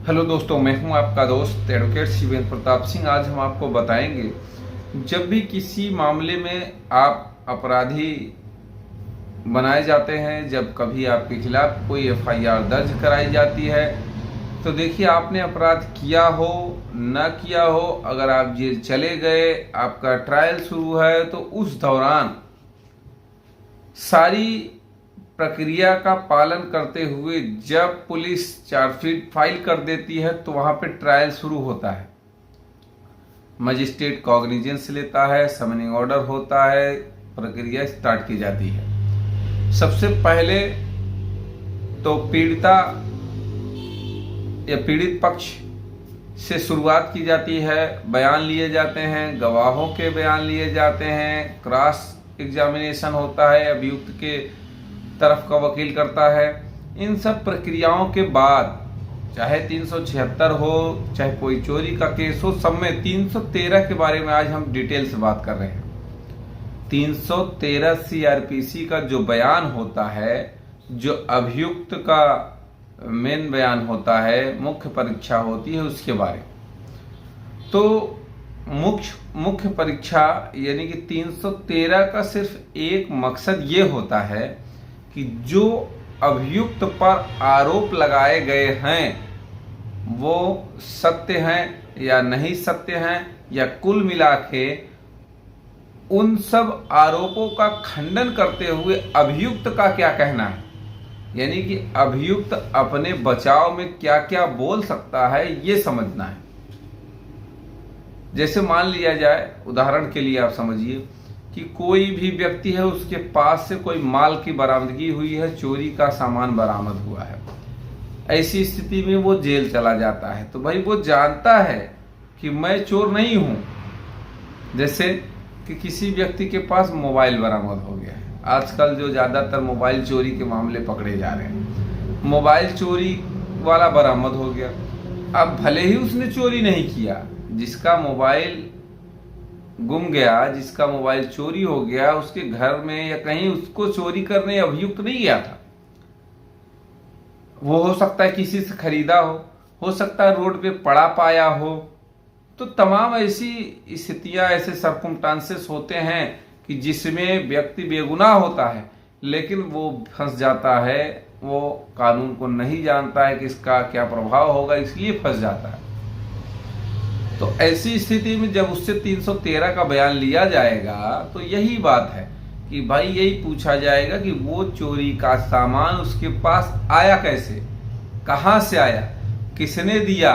Hello दोस्तों, मैं हूं आपका दोस्त एडवोकेट शिवेंद्र प्रताप सिंह। आज हम आपको बताएंगे, जब भी किसी मामले में आप अपराधी बनाए जाते हैं, जब कभी आपके खिलाफ कोई एफआईआर दर्ज कराई जाती है, तो देखिए आपने अपराध किया हो ना किया हो, अगर आप जेल चले गए, आपका ट्रायल शुरू है, तो उस दौरान सारी प्रक्रिया का पालन करते हुए जब पुलिस चार्जशीट फाइल कर देती है तो वहां पे ट्रायल शुरू होता है। मजिस्ट्रेट कॉग्निजेंस लेता है, समनिंग ऑर्डर होता है, प्रक्रिया स्टार्ट की जाती है। सबसे पहले तो पीड़िता या पीड़ित पक्ष से शुरुआत की जाती है। बयान लिए जाते हैं, गवाहों के बयान लिए जाते हैं, क्रॉस एग्जामिनेशन होता है, अभियुक्त के तरफ का वकील करता है। इन सब प्रक्रियाओं के बाद चाहे 376 हो, चाहे कोई चोरी का केस हो, सब में 313 के बारे में आज हम डिटेल से बात कर रहे हैं। 313 सीआरपीसी का जो बयान होता है, जो अभियुक्त का मेन बयान होता है, मुख्य परीक्षा होती है, उसके बारे में। तो मुख्य परीक्षा यानी कि 313 का सिर्फ एक मकसद ये होता है कि जो अभियुक्त पर आरोप लगाए गए हैं वो सत्य हैं या नहीं सत्य हैं, या कुल मिला के उन सब आरोपों का खंडन करते हुए अभियुक्त का क्या कहना है, यानी कि अभियुक्त अपने बचाव में क्या क्या बोल सकता है, ये समझना है। जैसे मान लिया जाए, उदाहरण के लिए आप समझिए कि कोई भी व्यक्ति है, उसके पास से कोई माल की बरामदगी हुई है, चोरी का सामान बरामद हुआ है। ऐसी स्थिति में वो जेल चला जाता है, तो भाई वो जानता है कि मैं चोर नहीं हूं। जैसे कि किसी व्यक्ति के पास मोबाइल बरामद हो गया है, आजकल जो ज्यादातर मोबाइल चोरी के मामले पकड़े जा रहे हैं, मोबाइल चोरी वाला बरामद हो गया। अब भले ही उसने चोरी नहीं किया, जिसका मोबाइल गुम गया, जिसका मोबाइल चोरी हो गया, उसके घर में या कहीं उसको चोरी करने अभियुक्त नहीं गया था। वो हो सकता है किसी से खरीदा हो सकता है रोड पे पड़ा पाया हो। तो तमाम ऐसी स्थितियां, ऐसे सर्कमस्टांसेस होते हैं कि जिसमें व्यक्ति बेगुनाह होता है, लेकिन वो फंस जाता है। वो कानून को नहीं जानता है कि इसका क्या प्रभाव होगा, इसलिए फंस जाता है। तो ऐसी स्थिति में जब उससे 313 का बयान लिया जाएगा तो यही बात है कि भाई यही पूछा जाएगा कि वो चोरी का सामान उसके पास आया कैसे, कहां से आया, किसने दिया,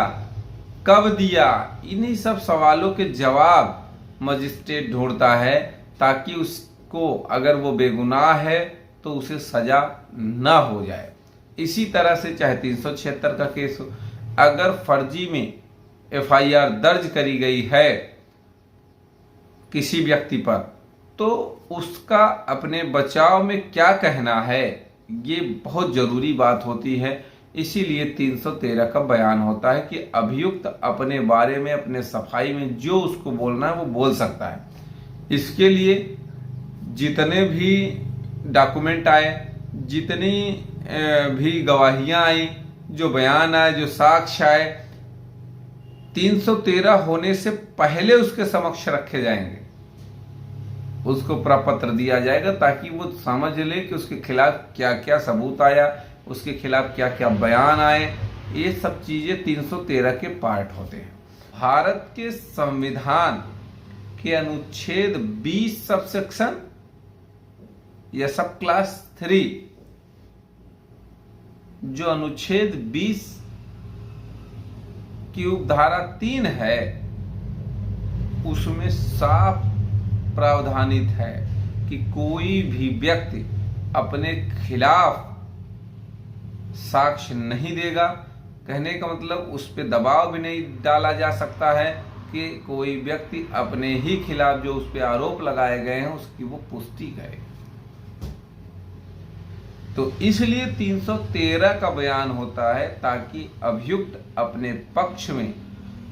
कब दिया। इन्हीं सब सवालों के जवाब मजिस्ट्रेट ढूंढता है, ताकि उसको, अगर वो बेगुनाह है तो उसे सजा ना हो जाए। इसी तरह से चाहे 376 का केस हो, अगर फर्जी में एफआईआर दर्ज करी गई है किसी व्यक्ति पर, तो उसका अपने बचाव में क्या कहना है, ये बहुत जरूरी बात होती है। इसीलिए 313 का बयान होता है कि अभियुक्त अपने बारे में, अपने सफाई में जो उसको बोलना है वो बोल सकता है। इसके लिए जितने भी डॉक्यूमेंट आए, जितनी भी गवाहियां आई, जो बयान आए, जो साक्ष्य आए, 313 होने से पहले उसके समक्ष रखे जाएंगे, उसको प्रपत्र दिया जाएगा, ताकि वो समझ ले कि उसके खिलाफ क्या क्या सबूत आया, उसके खिलाफ क्या क्या बयान आए। ये सब चीजें 313 के पार्ट होते हैं। भारत के संविधान के अनुच्छेद 20 सबसेक्शन या सब क्लास 3, जो अनुच्छेद 20 की उपधारा 3 है, उसमें साफ प्रावधानित है कि कोई भी व्यक्ति अपने खिलाफ साक्ष्य नहीं देगा। कहने का मतलब उस पर दबाव भी नहीं डाला जा सकता है कि कोई व्यक्ति अपने ही खिलाफ जो उस पर आरोप लगाए गए हैं उसकी वो पुष्टि करे। तो इसलिए 313 का बयान होता है, ताकि अभियुक्त अपने पक्ष में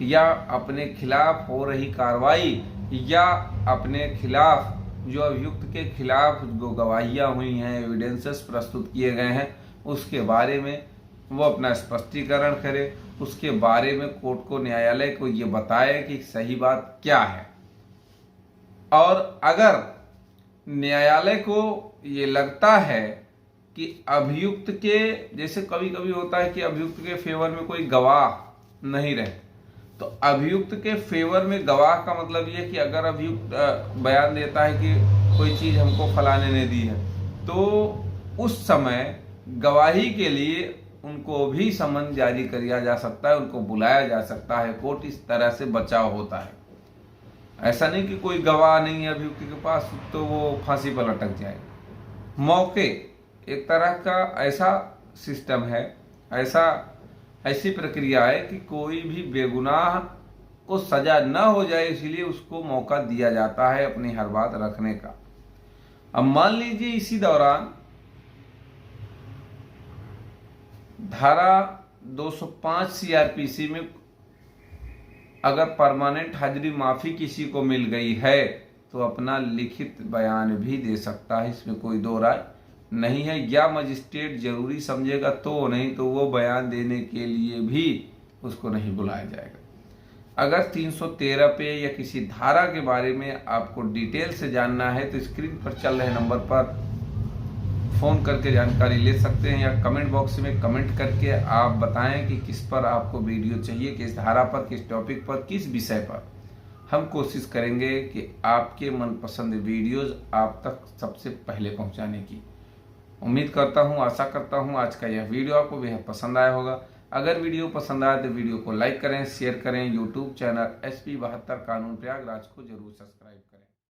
या अपने खिलाफ हो रही कार्रवाई या अपने खिलाफ जो अभियुक्त के खिलाफ जो गवाहियां हुई हैं, एविडेंसेस प्रस्तुत किए गए हैं, उसके बारे में वो अपना स्पष्टीकरण करे, उसके बारे में कोर्ट को, न्यायालय को ये बताए कि सही बात क्या है। और अगर न्यायालय को ये लगता है कि अभियुक्त के, जैसे कभी कभी होता है कि अभियुक्त के फेवर में कोई गवाह नहीं रहे, तो अभियुक्त के फेवर में गवाह का मतलब ये कि अगर अभियुक्त बयान देता है कि कोई चीज हमको फलाने ने दी है, तो उस समय गवाही के लिए उनको भी समन जारी किया जा सकता है, उनको बुलाया जा सकता है कोर्ट। इस तरह से बचाव होता है। ऐसा नहीं कि कोई गवाह नहीं है अभियुक्त के पास तो वो फांसी पर लटक जाए। मौके एक तरह का ऐसा सिस्टम है, ऐसी प्रक्रिया है कि कोई भी बेगुनाह को सजा न हो जाए, इसलिए उसको मौका दिया जाता है अपनी हर बात रखने का। अब मान लीजिए इसी दौरान धारा 205 सीआरपीसी में अगर परमानेंट हाजिरी माफी किसी को मिल गई है तो अपना लिखित बयान भी दे सकता है, इसमें कोई दो राय नहीं है। या मजिस्ट्रेट जरूरी समझेगा तो, नहीं तो वो बयान देने के लिए भी उसको नहीं बुलाया जाएगा। अगर 313 पे या किसी धारा के बारे में आपको डिटेल से जानना है तो स्क्रीन पर चल रहे नंबर पर फोन करके जानकारी ले सकते हैं, या कमेंट बॉक्स में कमेंट करके आप बताएं कि किस पर आपको वीडियो चाहिए, किस धारा पर, किस टॉपिक पर, किस विषय पर। हम कोशिश करेंगे कि आपके मनपसंद वीडियोज आप तक सबसे पहले पहुंचाने की। उम्मीद करता हूं, आशा करता हूं आज का यह वीडियो आपको बेहद पसंद आया होगा। अगर वीडियो पसंद आए तो वीडियो को लाइक करें, शेयर करें। यूट्यूब चैनल SP 72 कानून प्रयागराज को जरूर सब्सक्राइब करें।